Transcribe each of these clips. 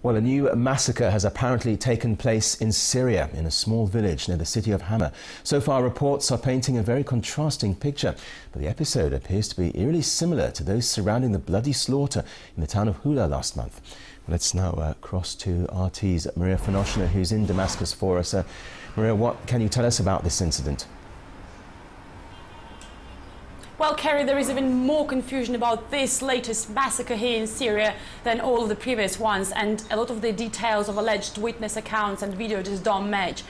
Well, a new massacre has apparently taken place in Syria, in a small village near the city of Hama. So far, reports are painting a very contrasting picture, but the episode appears to be eerily similar to those surrounding the bloody slaughter in the town of Hula last month. Well, let's now cross to RT's Maria Fanoshina, who's in Damascus for us. Maria, what can you tell us about this incident? Well, Kerry, there is even more confusion about this latest massacre here in Syria than all of the previous ones, and a lot of the details of alleged witness accounts and video just don't match.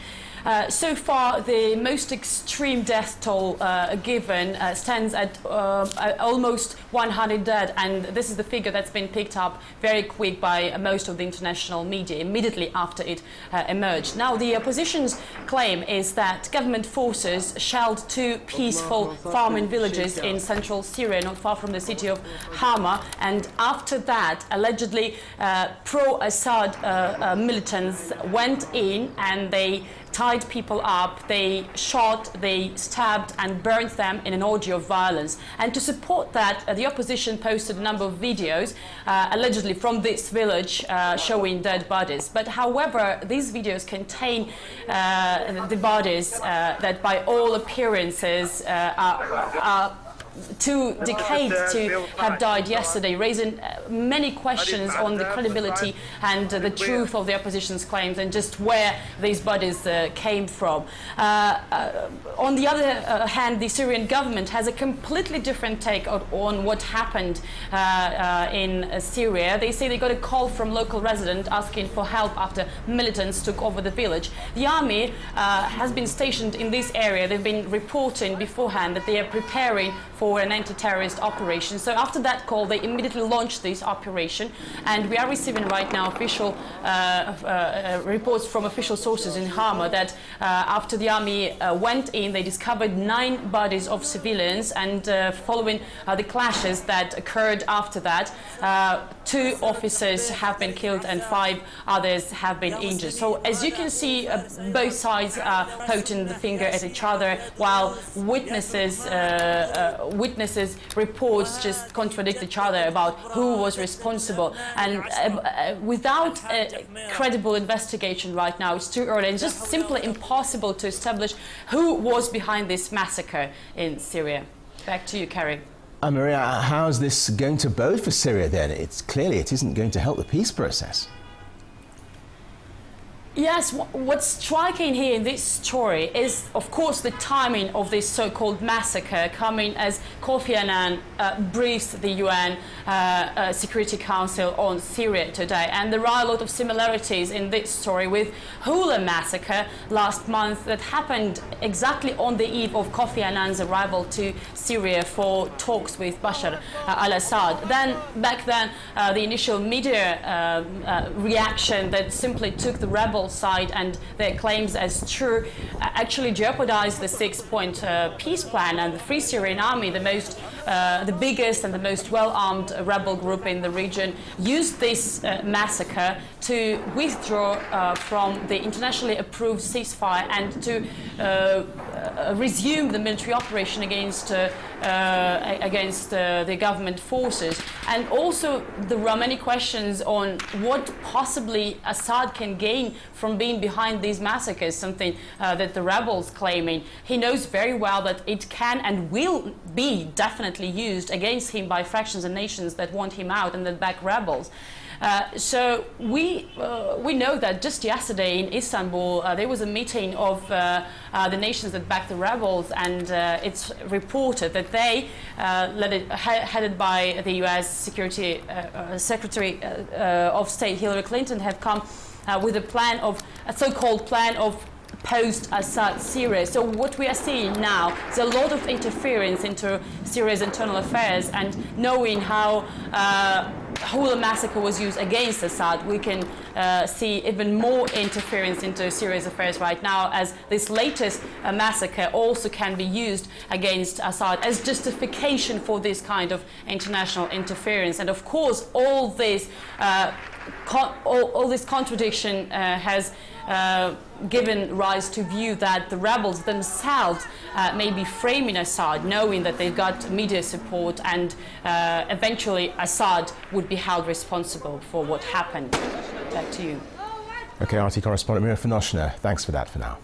So far, the most extreme death toll given stands at almost 100 dead, and this is the figure that's been picked up very quick by most of the international media immediately after it emerged. Now, the opposition's claim is that government forces shelled two peaceful farming villages in central Syria, not far from the city of Hama, and after that, allegedly pro-Assad militants went in and they tied people up, they shot, they stabbed and burned them in an orgy of violence. And to support that, the opposition posted a number of videos, allegedly from this village, showing dead bodies. But however, these videos contain the bodies that by all appearances are too decayed to have died yesterday, raising many questions on the credibility and the truth of the opposition's claims and just where these bodies came from. On the other hand, the Syrian government has a completely different take on what happened in Syria. They say they got a call from local residents asking for help after militants took over the village. The army has been stationed in this area. They've been reporting beforehand that they are preparing for an anti-terrorist operation. So after that call, they immediately launched this operation, and we are receiving right now official reports from official sources in Hama that after the army went in, they discovered 9 bodies of civilians, and following the clashes that occurred after that, 2 officers have been killed and 5 others have been injured. So as you can see, both sides are pointing the finger at each other, while witnesses reports just contradict each other about who was responsible. And without a credible investigation right now, it's too early and just simply impossible to establish who was behind this massacre in Syria. Back to you, Kerry. Maria, how is this going to bode for Syria then? It isn't going to help the peace process. Yes, what's striking here in this story is, of course, the timing of this so-called massacre coming as Kofi Annan briefs the UN Security Council on Syria today. And there are a lot of similarities in this story with Hula massacre last month that happened exactly on the eve of Kofi Annan's arrival to Syria for talks with Bashar al-Assad. Back then, the initial media reaction that simply took the rebels side and their claims as true actually jeopardized the 6-point peace plan, and the Free Syrian Army, the biggest and the most well-armed rebel group in the region, used this massacre to withdraw from the internationally approved ceasefire and to resume the military operation against the government forces. And also there are many questions on what possibly Assad can gain from being behind these massacres, something that the rebels claiming. He knows very well that it can and will be definitely used against him by fractions and nations that want him out and that back rebels. So we know that just yesterday in Istanbul there was a meeting of the nations that back the rebels, and it's reported that they, headed by the U.S. Secretary of State Hillary Clinton, have come with a so-called plan of post-Assad Syria. So what we are seeing now is a lot of interference into Syria's internal affairs, and knowing how Hula massacre was used against Assad, we can see even more interference into Syria's affairs right now, as this latest massacre also can be used against Assad as justification for this kind of international interference. And of course, all this all this contradiction has given rise to view that the rebels themselves may be framing Assad, knowing that they've got media support, and eventually Assad would be held responsible for what happened. Back to you. Okay, RT correspondent Mira Finoshna, thanks for that for now.